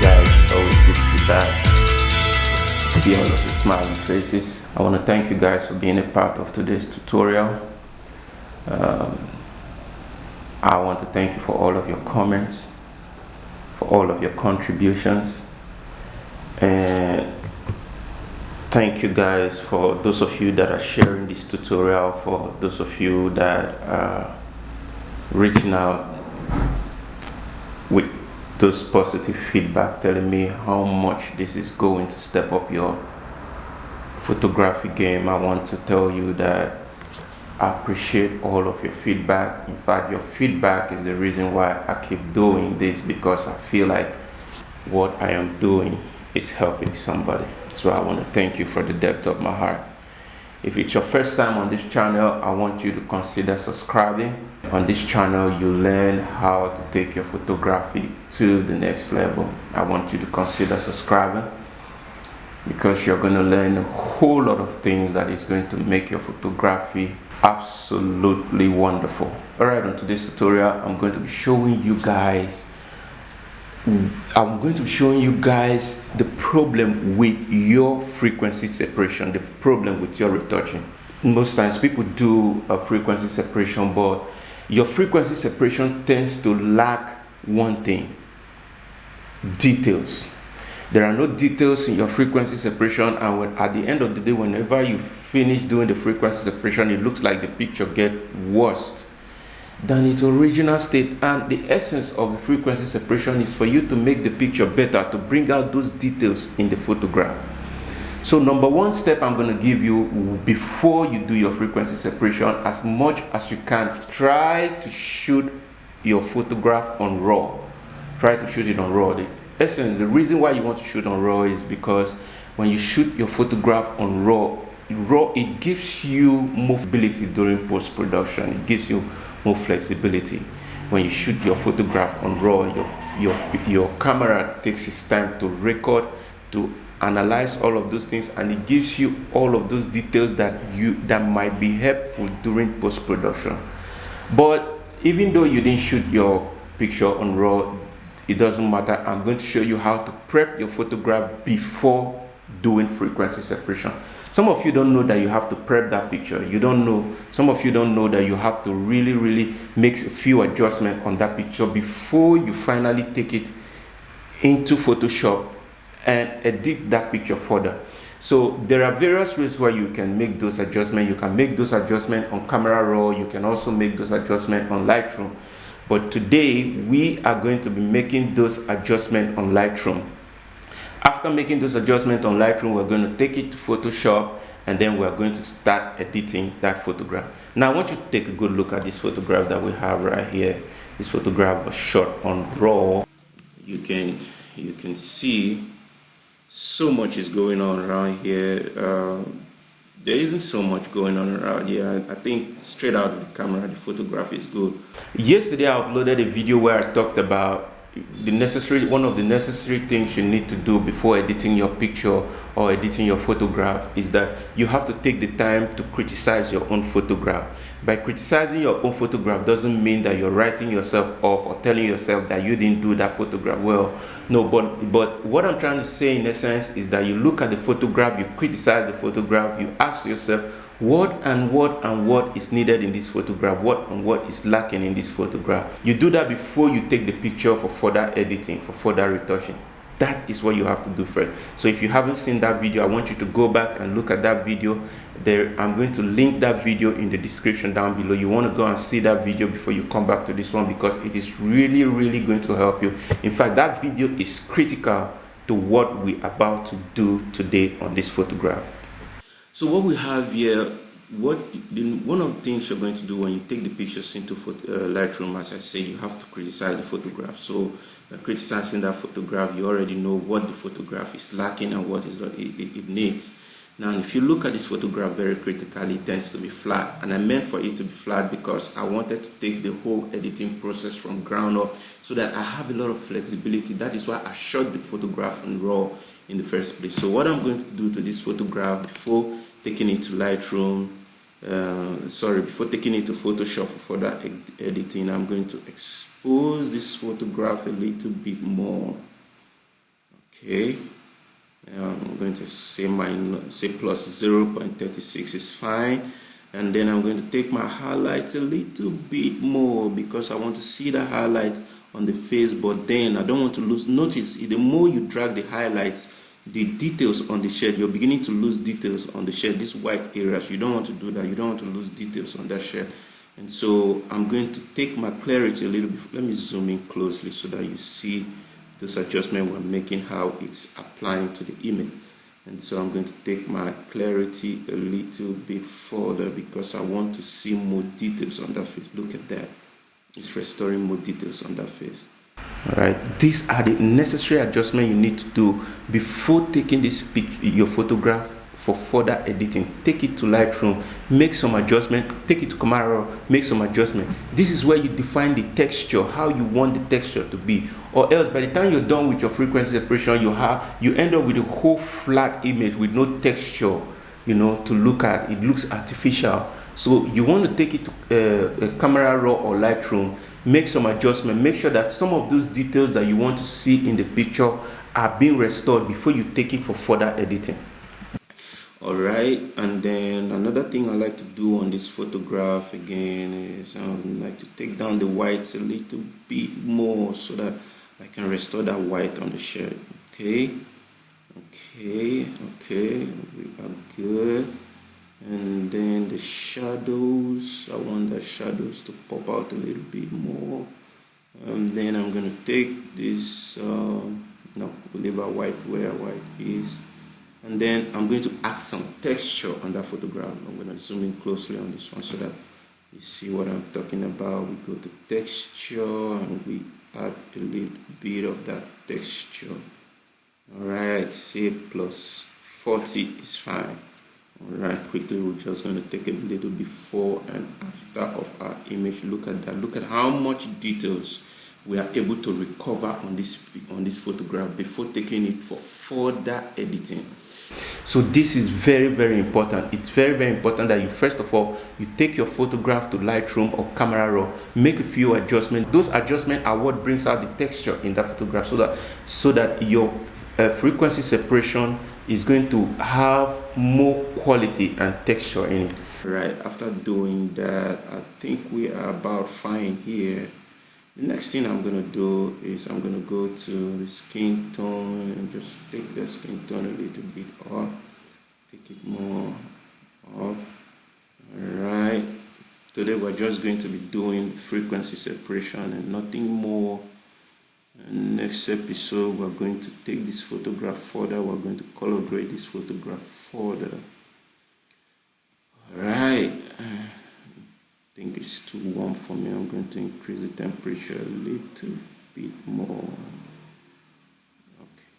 guys, it's always good to be back. See all of your smiling faces. I want to thank you guys for being a part of today's tutorial. I want to thank you for all of your comments, for all of your contributions, and thank you guys for those of you that are sharing this tutorial, for those of you that are reaching out with those positive feedback, telling me how much this is going to step up your photography game. I want to tell you that I appreciate all of your feedback. In fact, your feedback is the reason why I keep doing this, because I feel like what I am doing is helping somebody. So I want to thank you for the depth of my heart. If it's your first time on this channel, I want you to consider subscribing. On this channel, you learn how to take your photography to the next level. I want you to consider subscribing, because you're going to learn a whole lot of things that is going to make your photography absolutely wonderful. Alright, on today's tutorial, I'm going to be showing you guys the problem with your frequency separation, the problem with your retouching. Most times people do a frequency separation, but your frequency separation tends to lack one thing: details. There are no details in your frequency separation, and at the end of the day, whenever you finish doing the frequency separation, it looks like the picture gets worse than its original state. And the essence of the frequency separation is for you to make the picture better, to bring out those details in the photograph. So number one step I'm going to give you before you do your frequency separation, as much as you can, try to shoot your photograph on RAW. Try to shoot it on RAW. The essence, the reason why you want to shoot on RAW is because when you shoot your photograph on RAW, it gives you more ability during post-production. It gives you more flexibility. When you shoot your photograph on RAW, your camera takes its time to record, to analyze all of those things, and it gives you all of those details that might be helpful during post-production. But even though you didn't shoot your picture on RAW, it doesn't matter. I'm going to show you how to prep your photograph before doing frequency separation. Some of you don't know that you have to prep that picture. Some of you don't know that you have to really make a few adjustments on that picture before you finally take it into Photoshop and edit that picture further. So there are various ways where you can make those adjustments. You can make those adjustments on Camera Raw. You can also make those adjustments on Lightroom. But today we are going to be making those adjustments on Lightroom. After making those adjustments on Lightroom, we're going to take it to Photoshop, and then we're going to start editing that photograph. Now I want you to take a good look at this photograph that we have right here. This photograph was shot on RAW. You can see so much is going on around here. There isn't so much going on around here. I think straight out of the camera, the photograph is good. Yesterday I uploaded a video where I talked about one of the necessary things you need to do before editing your picture or editing your photograph is that you have to take the time to criticize your own photograph. By criticizing your own photograph doesn't mean that you're writing yourself off or telling yourself that you didn't do that photograph well. No, but what I'm trying to say in essence is that you look at the photograph, you criticize the photograph, you ask yourself what is needed in this photograph, what is lacking in this photograph. You do that before you take the picture for further editing, for further retouching. That is what you have to do first. So if you haven't seen that video, I want you to go back and look at that video. I'm going to link that video in the description down below. You want to go and see that video before you come back to this one, because it is really going to help you. In fact, that video is critical to what we're about to do today on this photograph. So what we have here, one of the things you're going to do when you take the pictures into Lightroom, as I say, you have to criticize the photograph. So by criticizing that photograph, you already know what the photograph is lacking and what it needs. Now, if you look at this photograph very critically, it tends to be flat. And I meant for it to be flat because I wanted to take the whole editing process from ground up so that I have a lot of flexibility. That is why I shot the photograph on RAW in the first place. So what I'm going to do to this photograph before taking it to Lightroom, before taking it to Photoshop for further editing, I'm going to expose this photograph a little bit more. Okay, now I'm going to say plus 0.36 is fine, and then I'm going to take my highlights a little bit more because I want to see the highlight on the face, but then I don't want to lose. Notice the more you drag the highlights, the details on the shade, you're beginning to lose details on the shade, these white areas. You don't want to do that. You don't want to lose details on that shade. And so I'm going to take my clarity a little bit. Let me zoom in closely so that you see those adjustments we're making, how it's applying to the image. And so I'm going to take my clarity a little bit further because I want to see more details on that face. Look at that. It's restoring more details on that face. All right, these are the necessary adjustments you need to do before taking this your photograph for further editing. Take it to Lightroom, make some adjustment, take it to Camera Raw, make some adjustment. This is where you define the texture, how you want the texture to be, or else by the time you're done with your frequency separation, you end up with a whole flat image with no texture, you know, to look at. It looks artificial. So you want to take it to Camera Raw or Lightroom, make some adjustment, make sure that some of those details that you want to see in the picture are being restored before you take it for further editing. All right, and then another thing I like to do on this photograph again is I like to take down the whites a little bit more so that I can restore that white on the shade. Okay, we are good. And then the shadows, I want the shadows to pop out a little bit more. And then I'm going to take this, no, we'll leave our white where our white is. And then I'm going to add some texture on that photograph. I'm going to zoom in closely on this one so that you see what I'm talking about. We go to texture and we add a little bit of that texture. All right, say plus 40 is fine. All right, quickly we're just going to take a little before and after of our image. Look at that. Look at how much details we are able to recover on this photograph before taking it for further editing. So this is very, very important. It's very, very important that you, first of all, you take your photograph to Lightroom or Camera Raw, make a few adjustments. Those adjustments are what brings out the texture in that photograph, so that your frequency separation is going to have more quality and texture in it. Right, after doing that, I think we are about fine here. The next thing I'm going to do is I'm going to go to the skin tone and just take the skin tone a little bit up, take it more up. Alright, today we're just going to be doing frequency separation and nothing more. And next episode we're going to take this photograph further, we're going to color grade this photograph further. Alright. I think it's too warm for me. I'm going to increase the temperature a little bit more.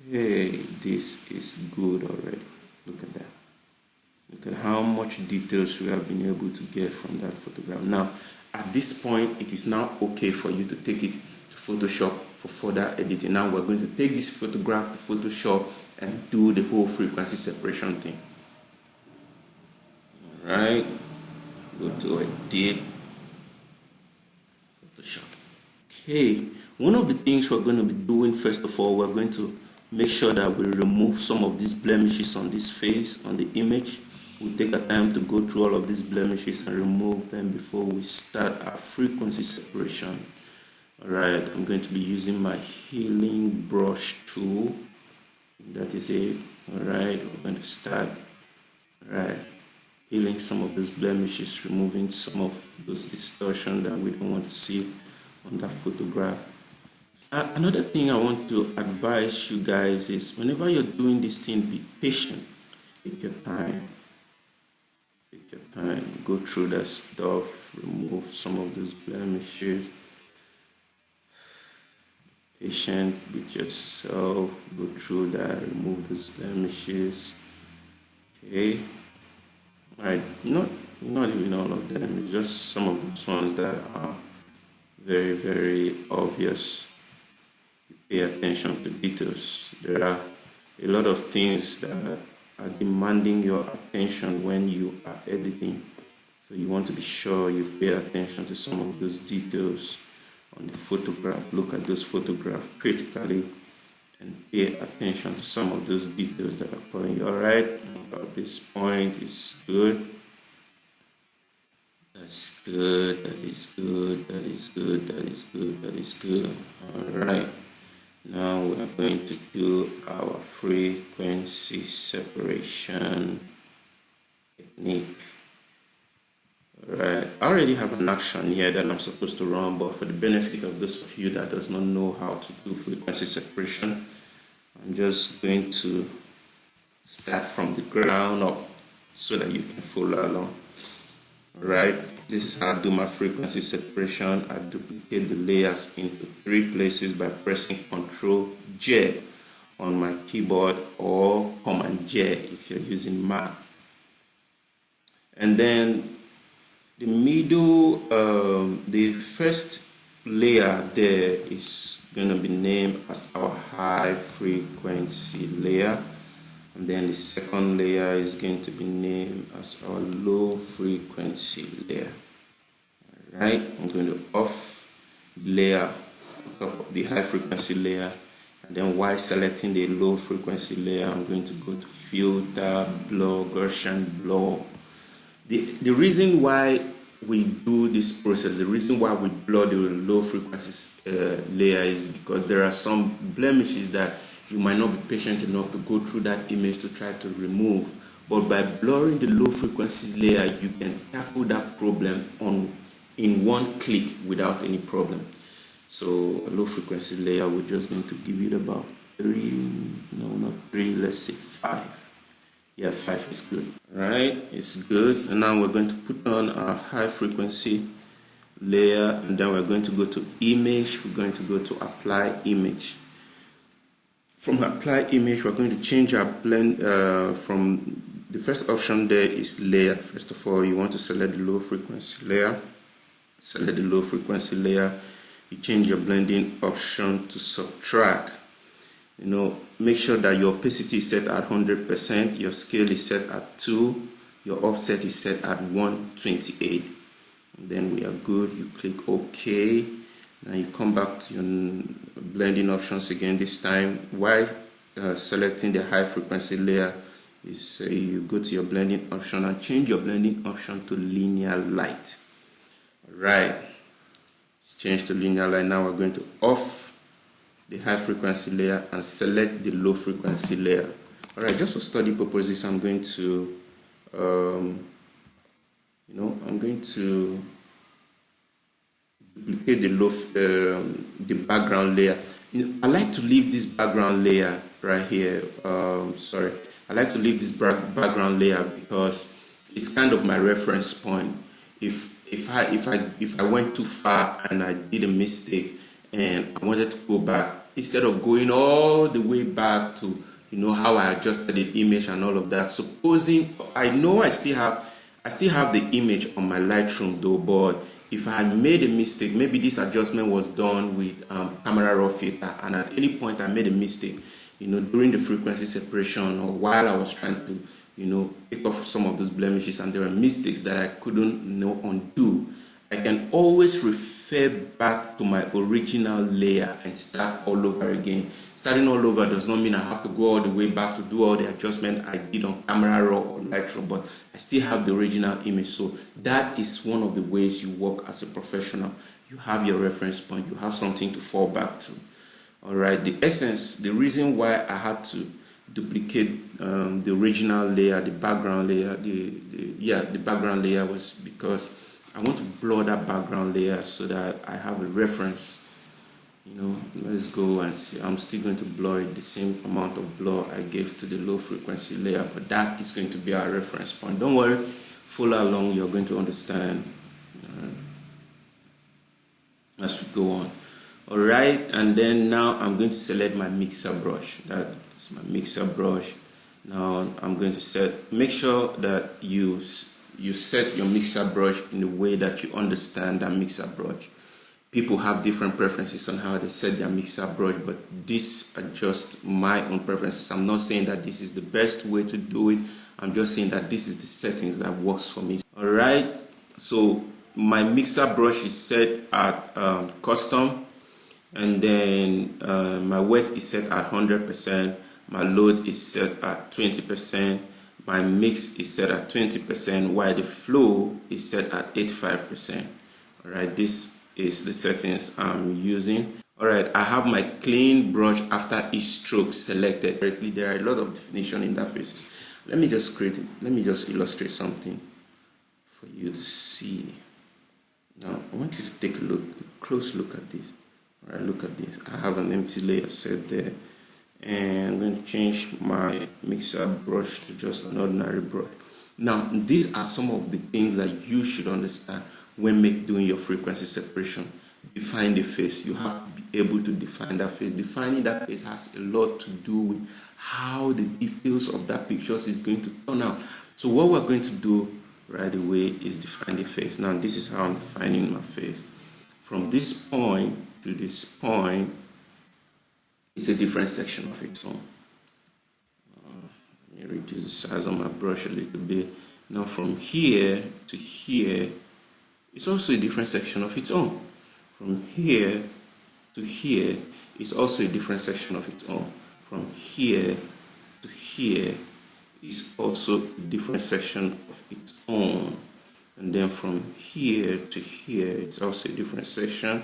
Okay, this is good already. Look at that. Look at how much details we have been able to get from that photograph. Now, at this point, it is now okay for you to take it to Photoshop for further editing. Now, we're going to take this photograph to Photoshop and do the whole frequency separation thing. All right. Go to Edit, Photoshop. Okay, one of the things we're going to be doing, first of all, we're going to make sure that we remove some of these blemishes on this face, on the image. We'll take the time to go through all of these blemishes and remove them before we start our frequency separation. Alright, I'm going to be using my healing brush tool. That is it. Alright, we're going to start. Alright. Healing some of those blemishes, removing some of those distortion that we don't want to see on that photograph. Another thing I want to advise you guys is whenever you're doing this thing, be patient. Take your time. Take your time. Go through that stuff. Remove some of those blemishes. Patient with yourself. Go through that. Remove those blemishes. Okay. Right, not even all of them, it's just some of those ones that are very, very obvious. Pay attention to details. There are a lot of things that are demanding your attention when you are editing. So you want to be sure you pay attention to some of those details on the photograph. Look at those photographs critically and pay attention to some of those details that are calling you. All right, about this point is good. That's good. That is good. That is good. That is good. That is good. All right. Now we are going to do our frequency separation technique. Alright, I already have an action here that I'm supposed to run, but for the benefit of those of you that does not know how to do frequency separation, I'm just going to start from the ground up so that you can follow along. Alright, this is how I do my frequency separation. I duplicate the layers into 3 places by pressing Ctrl J on my keyboard or Command J if you're using Mac. And then the middle, the first layer there is going to be named as our high frequency layer, and then the second layer is going to be named as our low frequency layer. Alright, I'm going to off the layer on top of the high frequency layer, and then while selecting the low frequency layer, I'm going to go to filter, blur, Gaussian blur. The reason why we do this process, the reason why we blur the low frequency layer is because there are some blemishes that you might not be patient enough to go through that image to try to remove. But by blurring the low frequency layer, you can tackle that problem in one click without any problem. So a low frequency layer, we're just going to give it about 3, no, not 3, let's say 5. Yeah, 5 is good. Right, it's good. And now we're going to put on our high frequency layer, and then we're going to go to image. We're going to go to apply image. From apply image, we're going to change our blend from the first option there is layer. First of all, you want to select the low frequency layer. Select the low frequency layer. You change your blending option to subtract. You know, make sure that your opacity is set at 100%, your scale is set at 2, your offset is set at 128. And then we are good. You click OK. Now you come back to your blending options again. This time, while selecting the high frequency layer, you go to your blending option and change your blending option to linear light. Alright, it's changed to linear light. Now we're going to off the high frequency layer and select the low frequency layer. Alright, just for study purposes, I'm going to I'm going to duplicate the background layer. I like to leave this background layer right here. I like to leave this background layer because it's kind of my reference point. If I went too far and I did a mistake and I wanted to go back, instead of going all the way back to how I adjusted the image and all of that, supposing I know I still have the image on my Lightroom though, but if I had made a mistake, maybe this adjustment was done with camera raw filter, and at any point I made a mistake, during the frequency separation or while I was trying to, pick off some of those blemishes, and there were mistakes that I couldn't undo, I can always refer back to my original layer and start all over again. Starting all over does not mean I have to go all the way back to do all the adjustment I did on camera raw or Lightroom, but I still have the original image. So that is one of the ways you work as a professional. You have your reference point, you have something to fall back to. All right, the reason why I had to duplicate the original layer, the background layer, the background layer was because I want to blur that background layer so that I have a reference. Let's go and see. I'm still going to blur it the same amount of blur I gave to the low frequency layer, but that is going to be our reference point. Don't worry, follow along, you're going to understand as we go on. Alright, and then now I'm going to select my mixer brush. That's my mixer brush. Now I'm going to make sure that you set your mixer brush in a way that you understand that mixer brush. People have different preferences on how they set their mixer brush, but these are just my own preferences. I'm not saying that this is the best way to do it. I'm just saying that this is the settings that works for me. Alright, so my mixer brush is set at custom, and then my wet is set at 100%, my load is set at 20%, my mix is set at 20%, while the flow is set at 85%. All right, this is the settings I'm using. All right, I have my clean brush after each stroke selected. There are a lot of definition interfaces. Let me just illustrate something for you to see. Now, I want you to take a close look at this. All right, look at this. I have an empty layer set there, and I'm going to change my mixer brush to just an ordinary brush. Now, these are some of the things that you should understand when doing your frequency separation. Define the face. You have to be able to define that face. Defining that face has a lot to do with how the details of that picture is going to turn out. So what we're going to do right away is define the face. Now, this is how I'm defining my face. From this point to this point, it's a different section of its own. Let me reduce the size of my brush a little bit. Now, from here to here, it's also a different section of its own. From here to here is also a different section of its own. From here to here is also a different section of its own. And then from here to here, it's also a different section,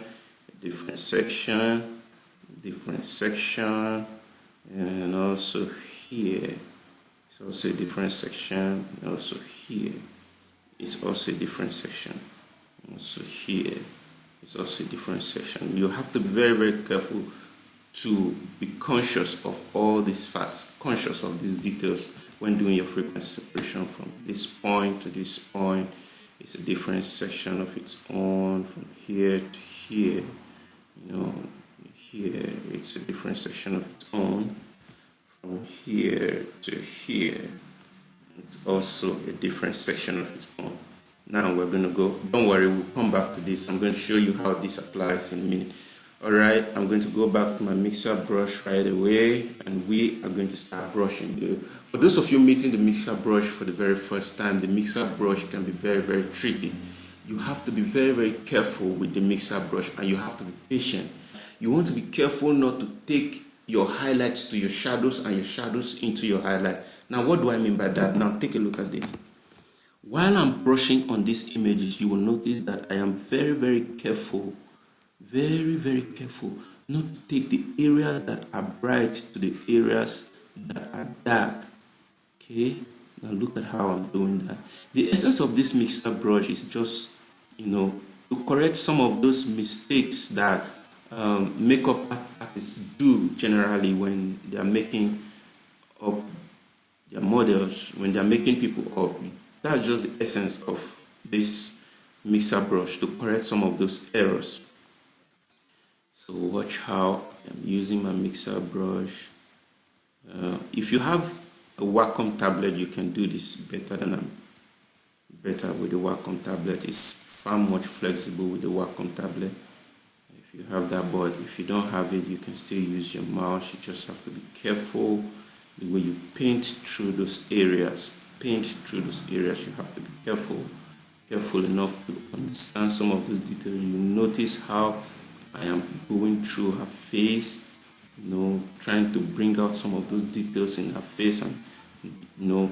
different section, different section, and also here. It's also a different section, and also here. It's also a different section. Also here. It's also a different section. You have to be very, very careful to be conscious of all these facts, conscious of these details when doing your frequency separation. From this point to this point, it's a different section of its own. From here to here, here it's a different section of its own. From here to here, it's also a different section of its own. Now we're going to go, don't worry, we'll come back to this. I'm going to show you how this applies in a minute. Alright, I'm going to go back to my mixer brush right away, and we are going to start brushing. For those of you meeting the mixer brush for the very first time, the mixer brush can be very, very tricky. You have to be very, very careful with the mixer brush, and you have to be patient. You want to be careful not to take your highlights to your shadows and your shadows into your highlight. Now, what do I mean by that? Now, take a look at this. While I'm brushing on these images, you will notice that I am very, very careful, very, very careful not to take the areas that are bright to the areas that are dark. Okay, now look at how I'm doing that. The essence of this mixer brush is just, to correct some of those mistakes that makeup artists do generally when they are making up their models, when they are making people up. That's just the essence of this mixer brush, to correct some of those errors. So watch how I'm using my mixer brush. If you have a Wacom tablet, you can do this better with the Wacom tablet. It's far much flexible with the Wacom tablet. If you have that, but if you don't have it, you can still use your mouse. You just have to be careful the way you paint through those areas. You have to be careful enough to understand some of those details. You notice how I am going through her face, trying to bring out some of those details in her face, and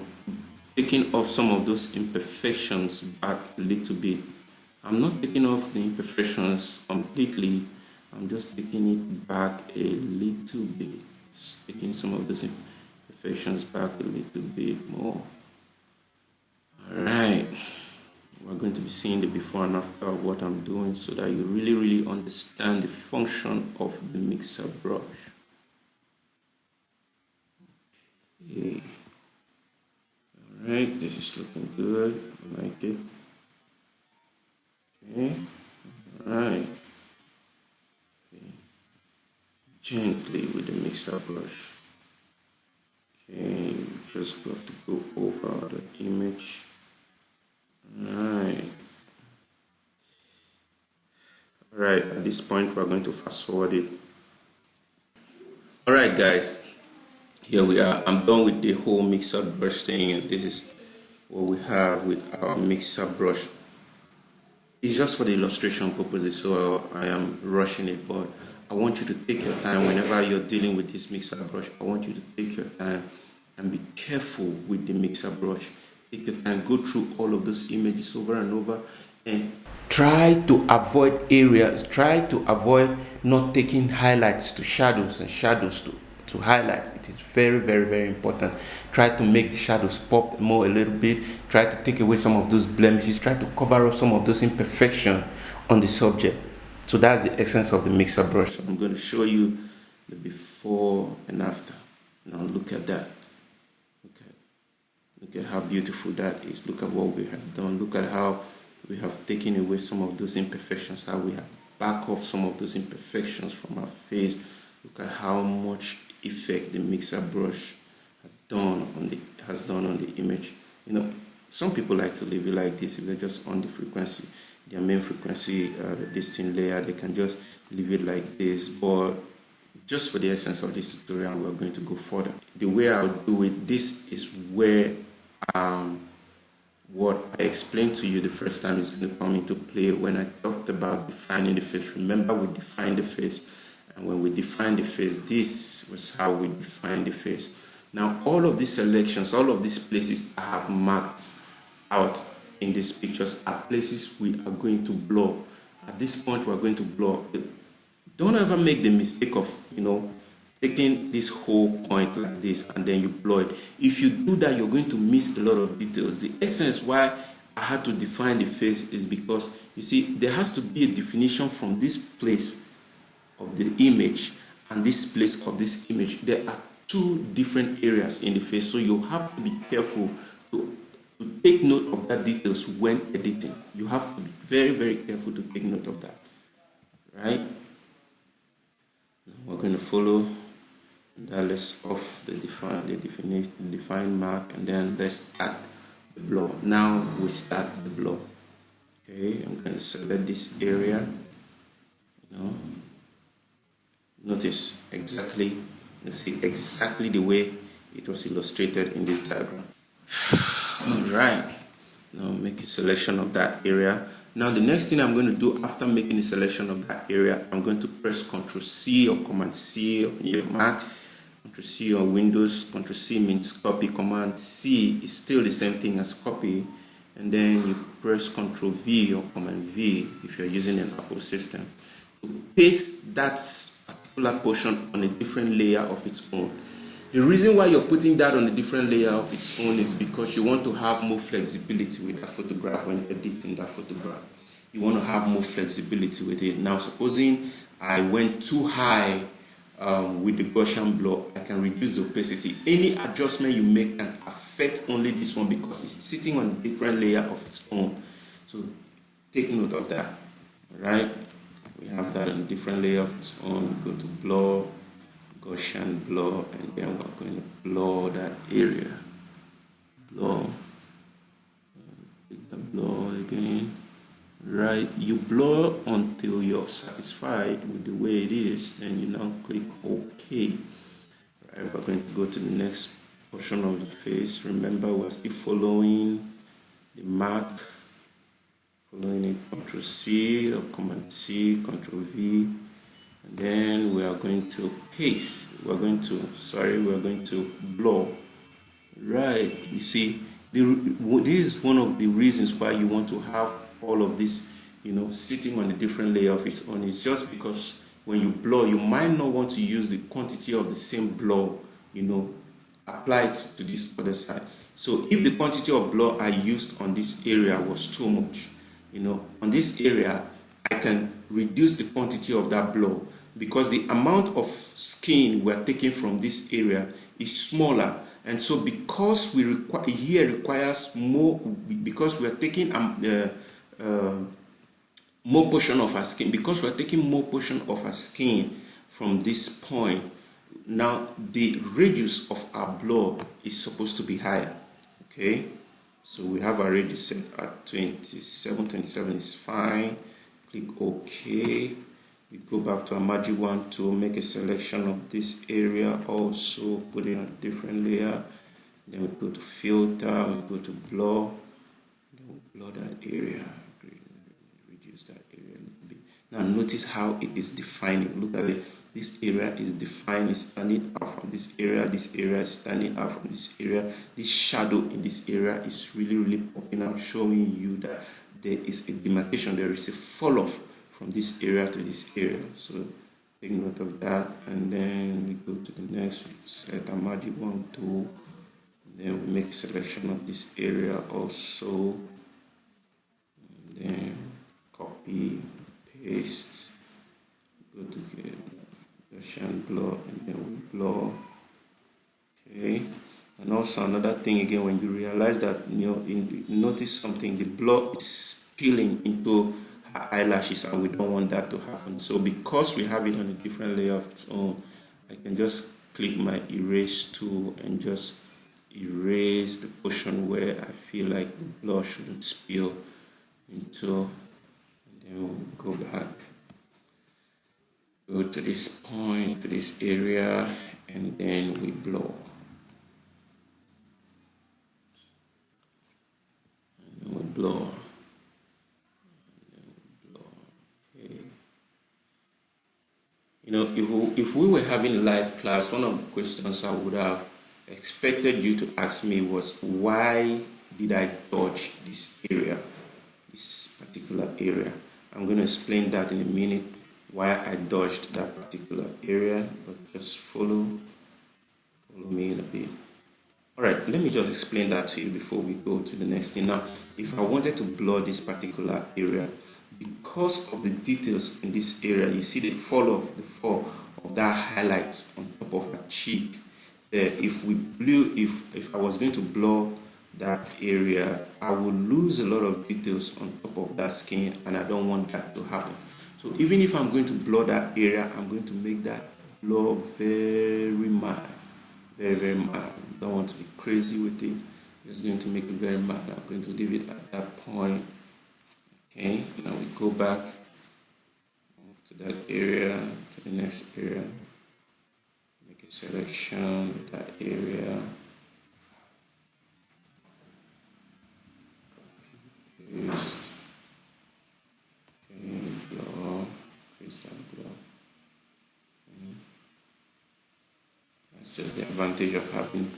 taking off some of those imperfections back a little bit. I'm not taking off the imperfections completely, I'm just taking it back a little bit, just taking some of those imperfections back a little bit more. Alright, we're going to be seeing the before and after of what I'm doing, so that you really, really understand the function of the mixer brush. Okay. Alright, this is looking good. I like it. Okay. Alright. Okay. Gently with the mixer brush. Okay, just have to go over the image. Alright, at this point we're going to fast forward it. Alright guys, here we are. I'm done with the whole mixer brush thing, and this is what we have with our mixer brush. It's just for the illustration purposes, so I am rushing it, but I want you to take your time whenever you're dealing with this mixer brush. I want you to take your time and be careful with the mixer brush. Take your time, go through all of those images over and over, and try to avoid areas, try to avoid not taking highlights to shadows and shadows to highlights. It is very, very, very important. Try to make the shadows pop more a little bit. Try to take away some of those blemishes. Try to cover up some of those imperfections on the subject. So that's the essence of the mixer brush. So I'm going to show you the before and after. Now look at that. Look at how beautiful that is. Look at what we have done. Look at how we have taken away some of those imperfections, how we have backed off some of those imperfections from our face. Look at how much effect the mixer brush has done on the image. You know, some people like to leave it like this. If they're just on the frequency, their main frequency, distinct layer, they can just leave it like this. But just for the essence of this tutorial, we're going to go further. The way I'll do it, this is where what I explained to you the first time is going to come into play when I talked about defining the face. Remember, we defined the face, and when we defined the face, this was how we defined the face. Now, all of these selections, all of these places I have marked out in these pictures are places we are going to blur. At this point, we're going to blur. Don't ever make the mistake of, taking this whole point like this and then you blur it. If you do that, you're going to miss a lot of details. The essence why I had to define the face is because, you see, there has to be a definition from this place of the image and this place of this image. There are two different areas in the face, so you have to be careful to take note of that details when editing. You have to be very, very careful to take note of that, right? We're going to follow that. Let's off the define mark, and then let's start the blur. Now we start the blur. Okay, I'm going to select this area. Notice exactly, let's see exactly the way it was illustrated in this diagram. All right, now make a selection of that area. Now the next thing I'm going to do after making a selection of that area, I'm going to press Ctrl C or Command C on your Mac. Ctrl C on Windows. Ctrl C means copy. Command C is still the same thing as copy. And then you press Ctrl V or Command V if you're using an Apple system to paste that particular portion on a different layer of its own. The reason why you're putting that on a different layer of its own is because you want to have more flexibility with that photograph when editing that photograph. You want to have more flexibility with it. Now, supposing I went too high with the Gaussian blur, I can reduce the opacity. Any adjustment you make can affect only this one because it's sitting on a different layer of its own. So take note of that. All right? We have that on a different layer of its own. Go to blur, Gaussian blur, and then we're going to blur that area. Blur. Click the blur again. Right, you blur until you're satisfied with the way it is, then you now click OK. Right, we're going to go to the next portion of the face. Remember, we're still following the mark, following it. Ctrl C or Command C, Ctrl V, and then we are going to paste. We're going to blur. Right, you see, this is one of the reasons why you want to have all of this, sitting on a different layer of its own. It's just because when you blur, you might not want to use the quantity of the same blur, applied to this other side. So if the quantity of blur I used on this area was too much, on this area, I can reduce the quantity of that blur because the amount of skin we're taking from this area is smaller. And so because requires more, because we are taking more portion of our skin, because we're taking more portion of our skin from this point, now the radius of our blur is supposed to be higher. Okay, so we have our radius set at 27. 27 is fine. Click OK. We go back to our Magic Wand tool, make a selection of this area, also put it on a different layer. Then we go to filter, we go to blur, then we blur that area, reduce that area a little bit. Now notice how it is defining. Look at it. This area is defined, is standing out from this area. This area is standing out from this area. This shadow in this area is really popping out, showing you that there is a demarcation, there is a fall off from this area to this area. So take note of that, and then we go to the next. We select a magic wand tool, then we make selection of this area also, and then copy, paste, go to Gaussian blur, and then we blur. Okay, and also another thing again, when you realize that, you notice something, the blur is spilling into her eyelashes, and we don't want that to happen. So because we have it on a different layer of its own, I can just click my erase tool and just erase the portion where I feel like the blur shouldn't spill into, and then we'll go back, go to this point, to this area, and then we blur. And then we blur. If we were having live class, one of the questions I would have expected you to ask me was, why did I dodge this area, this particular area? I'm going to explain that in a minute, why I dodged that particular area, but just follow me in a bit. Alright, let me just explain that to you before we go to the next thing. Now, if I wanted to blur this particular area, because of the details in this area, you see the fall of that highlight on top of her cheek. If I was going to blur that area, I will lose a lot of details on top of that skin, and I don't want that to happen. So even if I'm going to blur that area, I'm going to make that blur very mild, very mild. Don't want to be crazy with it. Just going to make it very mild. I'm going to leave it at that point. Okay, now we go back to that area, to the next area, make a selection with that area, copy, paste, okay, blur, increase that blur. That's just the advantage of having,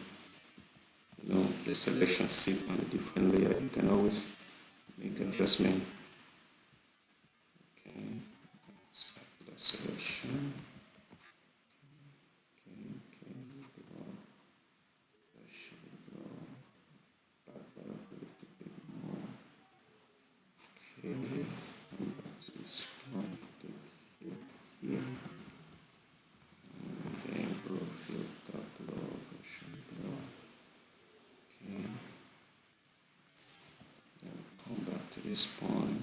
the selection sit on a different layer. You can always make adjustment. Selection. Okay, blur. That should blur. Back a little bit more. Okay, come back to this point, take here, and then blur filter, blur, Gaussian blur. Okay, then come back to this point.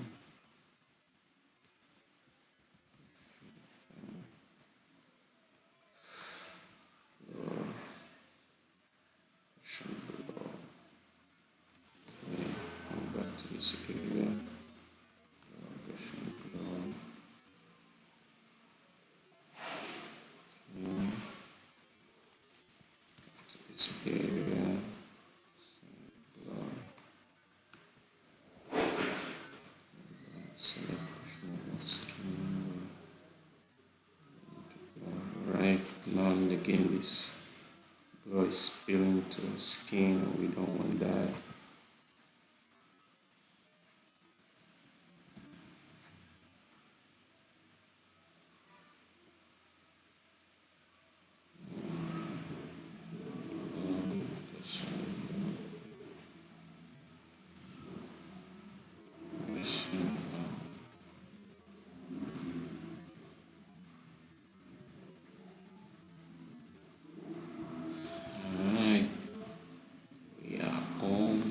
This area, Gaussian blur. This area, blur. Select skin. Right now, again, this blur is spilling to the skin, and we don't want that. Alright, we are almost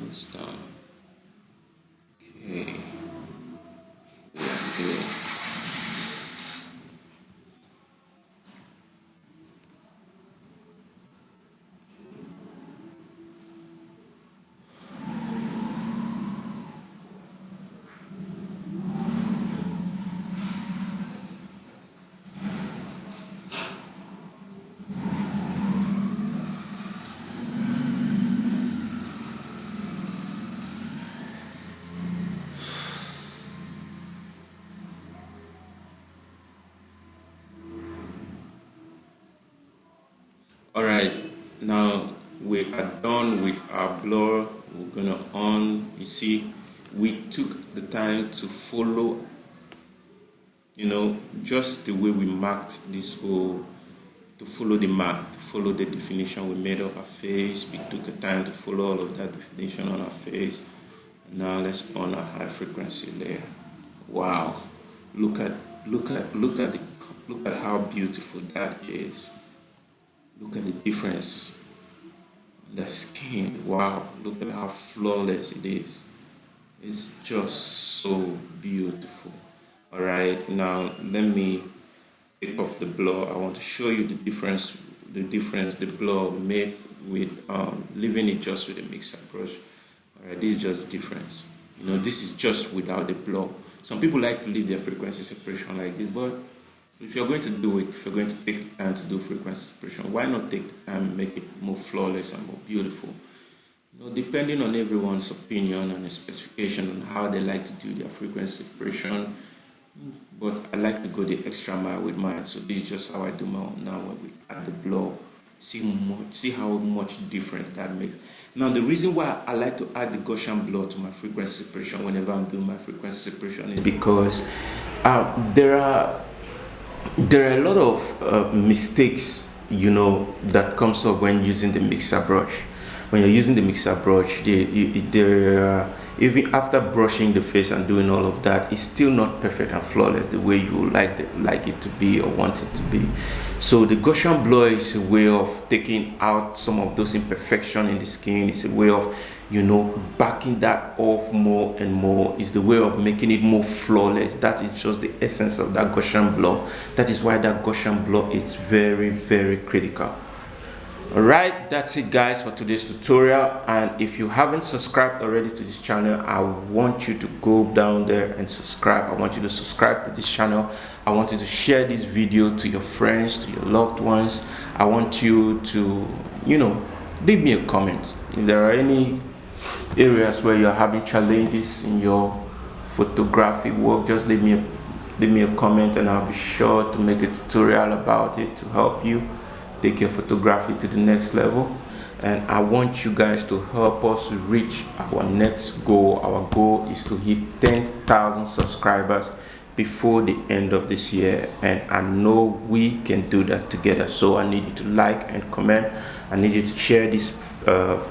Alright, now we are done with our blur. We're gonna on. You see, we took the time to follow, just the way we marked this whole, to follow the mark, to follow the definition we made of our face. We took the time to follow all of that definition on our face. Now let's on our high frequency layer. Wow, look at how beautiful that is. Look at the difference. The skin, wow, look at how flawless it is. It's just so beautiful. Alright, now let me take off the blur. I want to show you the difference the blur made with leaving it just with a mixer brush. Alright, this is just difference. This is just without the blur. Some people like to leave their frequency separation like this, but if you're going to do it, if you're going to take the time to do frequency separation, why not take the time and make it more flawless and more beautiful? Depending on everyone's opinion and specification on how they like to do their frequency separation, but I like to go the extra mile with mine. So this is just how I do my own now when we add the blur. See how much difference that makes. Now the reason why I like to add the Gaussian blur to my frequency separation whenever I'm doing my frequency separation is because there are a lot of mistakes that comes up when using the mixer brush. When you're using the mixer brush, even after brushing the face and doing all of that, it's still not perfect and flawless the way you like it to be or want it to be. So the Gaussian blur is a way of taking out some of those imperfections in the skin. It's a way of backing that off more and more. Is the way of making it more flawless. That is just the essence of that Gaussian blur. That is why that Gaussian blur is very, very critical. Alright, that's it guys for today's tutorial. And if you haven't subscribed already to this channel, I want you to go down there and subscribe. I want you to subscribe to this channel. I want you to share this video to your friends, to your loved ones. I want you to leave me a comment if there are any areas where you're having challenges in your photography work. Just leave me a comment and I'll be sure to make a tutorial about it to help you take your photography to the next level. And I want you guys to help us reach our next goal. Our goal is to hit 10,000 subscribers before the end of this year, and I know we can do that together. So I need you to like and comment. I need you to share this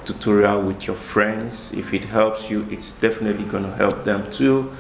tutorial with your friends. If it helps you, it's definitely going to help them too.